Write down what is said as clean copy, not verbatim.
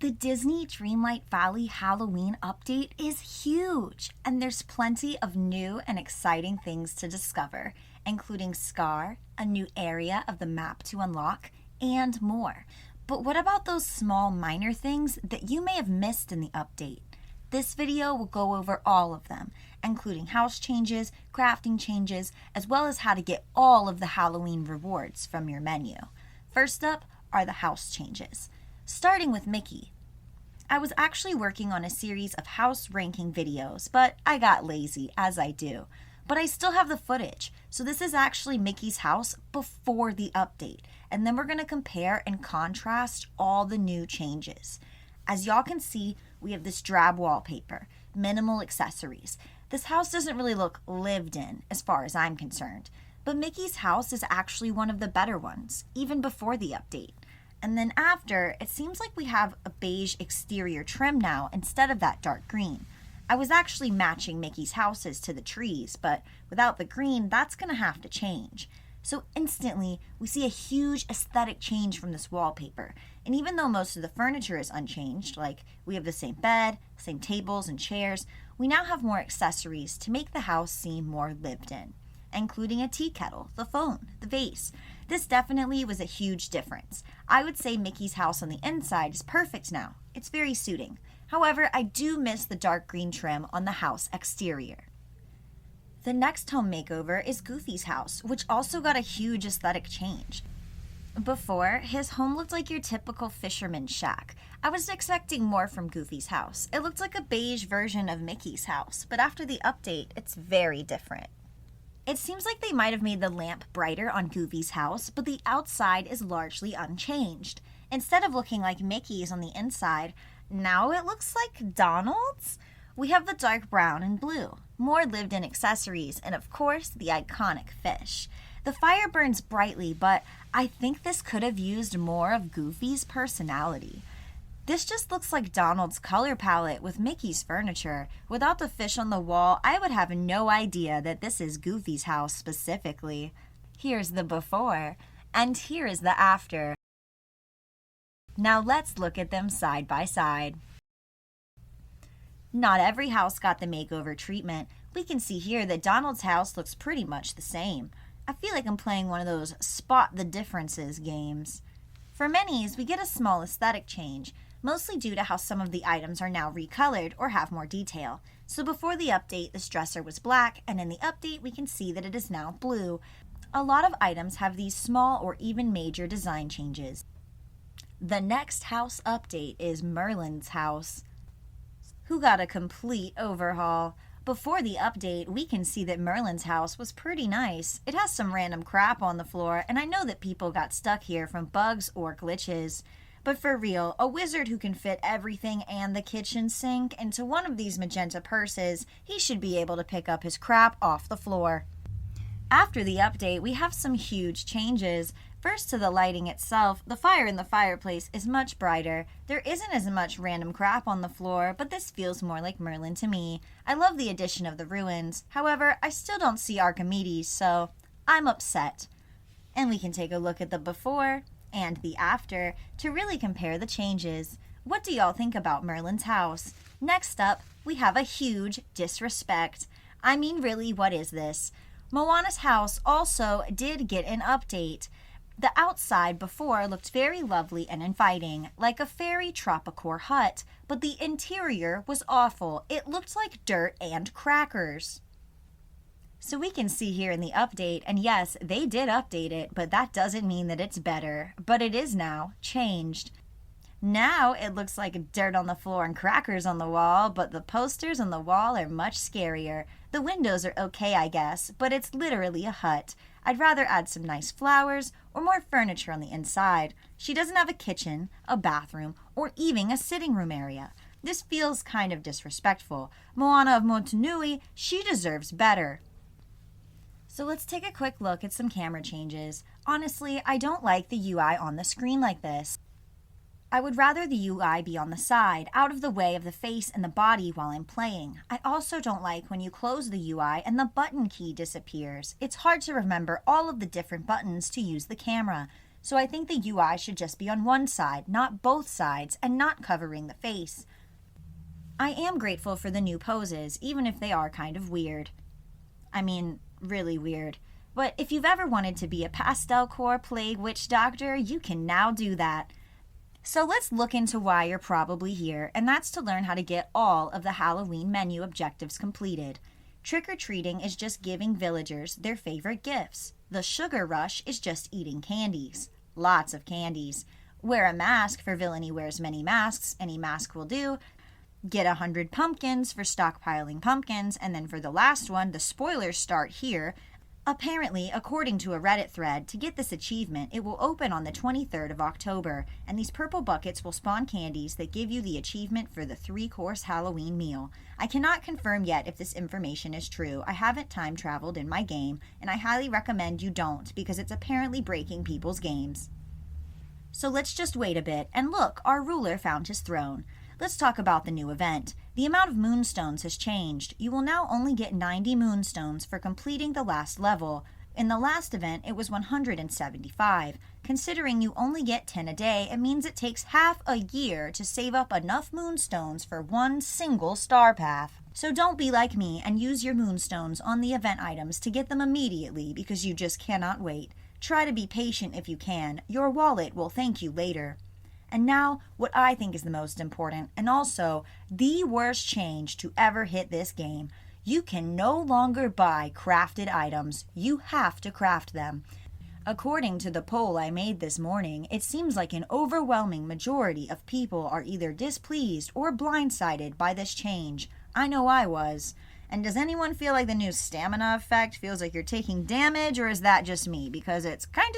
The Disney Dreamlight Valley Halloween update is huge, and there's plenty of new and exciting things to discover, including Scar, a new area of the map to unlock, and more. But what about those small minor things that you may have missed in the update? This video will go over all of them, including house changes, crafting changes, as well as how to get all of the Halloween rewards from your menu. First up are the house changes. Starting with Mickey. I was actually working on a series of house ranking videos, but I got lazy, as I do. But I still have the footage, so this is actually Mickey's house before the update, and then we're going to compare and contrast all the new changes. As y'all can see, we have this drab wallpaper, minimal accessories. This house doesn't really look lived in, as far as I'm concerned, but Mickey's house is actually one of the better ones, even before the update. And then after, it seems like we have a beige exterior trim now instead of that dark green. I was actually matching Mickey's houses to the trees, but without the green, that's going to have to change. So instantly, we see a huge aesthetic change from this wallpaper. And even though most of the furniture is unchanged, like we have the same bed, same tables and chairs, we now have more accessories to make the house seem more lived in, including a tea kettle, the phone, the vase. This definitely was a huge difference. I would say Mickey's house on the inside is perfect now. It's very suiting. However, I do miss the dark green trim on the house exterior. The next home makeover is Goofy's house, which also got a huge aesthetic change. Before, his home looked like your typical fisherman's shack. I was expecting more from Goofy's house. It looked like a beige version of Mickey's house, but after the update, it's very different. It seems like they might have made the lamp brighter on Goofy's house, but the outside is largely unchanged. Instead of looking like Mickey's on the inside, now it looks like Donald's? We have the dark brown and blue, more lived-in accessories, and of course, the iconic fish. The fire burns brightly, but I think this could have used more of Goofy's personality. This just looks like Donald's color palette with Mickey's furniture. Without the fish on the wall, I would have no idea that this is Goofy's house specifically. Here's the before, and here is the after. Now let's look at them side by side. Not every house got the makeover treatment. We can see here that Donald's house looks pretty much the same. I feel like I'm playing one of those spot the differences games. For Minnie's, we get a small aesthetic change, mostly due to how some of the items are now recolored or have more detail. So before the update, this dresser was black, and in the update, we can see that it is now blue. A lot of items have these small or even major design changes. The next house update is Merlin's house, who got a complete overhaul. Before the update, we can see that Merlin's house was pretty nice. It has some random crap on the floor, and I know that people got stuck here from bugs or glitches. But for real, a wizard who can fit everything and the kitchen sink into one of these magenta purses, he should be able to pick up his crap off the floor. After the update, we have some huge changes. First, to the lighting itself, the fire in the fireplace is much brighter. There isn't as much random crap on the floor, but this feels more like Merlin to me. I love the addition of the ruins. However, I still don't see Archimedes, so I'm upset. And we can take a look at the before and the after to really compare the changes. What do y'all think about Merlin's house? Next up, we have a huge disrespect. I mean, really, what is this? Moana's house also did get an update. The outside before looked very lovely and inviting, like a fairy tropicore hut, but the interior was awful. It looked like dirt and crackers. So we can see here in the update, and yes, they did update it, but that doesn't mean that it's better. But it is now changed. Now it looks like dirt on the floor and crackers on the wall, but the posters on the wall are much scarier. The windows are okay, I guess, but it's literally a hut. I'd rather add some nice flowers or more furniture on the inside. She doesn't have a kitchen, a bathroom, or even a sitting room area. This feels kind of disrespectful. Moana of Motunui, she deserves better. So let's take a quick look at some camera changes. Honestly, I don't like the UI on the screen like this. I would rather the UI be on the side, out of the way of the face and the body while I'm playing. I also don't like when you close the UI and the button key disappears. It's hard to remember all of the different buttons to use the camera. So I think the UI should just be on one side, not both sides, and not covering the face. I am grateful for the new poses, even if they are kind of weird. I mean, really weird. But if you've ever wanted to be a pastelcore plague witch doctor, you can now do that. So let's look into why you're probably here, and that's to learn how to get all of the Halloween menu objectives completed. Trick-or-treating is just giving villagers their favorite gifts. The sugar rush is just eating candies. Lots of candies. Wear a mask for Villainy Wears Many Masks. Any mask will do. Get 100 pumpkins for stockpiling pumpkins, and then for the last one, the spoilers start here. Apparently, according to a Reddit thread, to get this achievement, it will open on the 23rd of October, and these purple buckets will spawn candies that give you the achievement for the 3-course Halloween meal. I cannot confirm yet if this information is true. I haven't time traveled in my game, and I highly recommend you don't, because it's apparently breaking people's games. So let's just wait a bit, and look, our ruler found his throne. Let's talk about the new event. The amount of Moonstones has changed. You will now only get 90 Moonstones for completing the last level. In the last event, it was 175. Considering you only get 10 a day, it means it takes half a year to save up enough Moonstones for one single star path. So don't be like me and use your Moonstones on the event items to get them immediately because you just cannot wait. Try to be patient if you can. Your wallet will thank you later. And now, what I think is the most important, and also the worst change to ever hit this game. You can no longer buy crafted items. You have to craft them. According to the poll I made this morning, it seems like an overwhelming majority of people are either displeased or blindsided by this change. I know I was. And does anyone feel like the new stamina effect feels like you're taking damage, or is that just me? Because it's kind of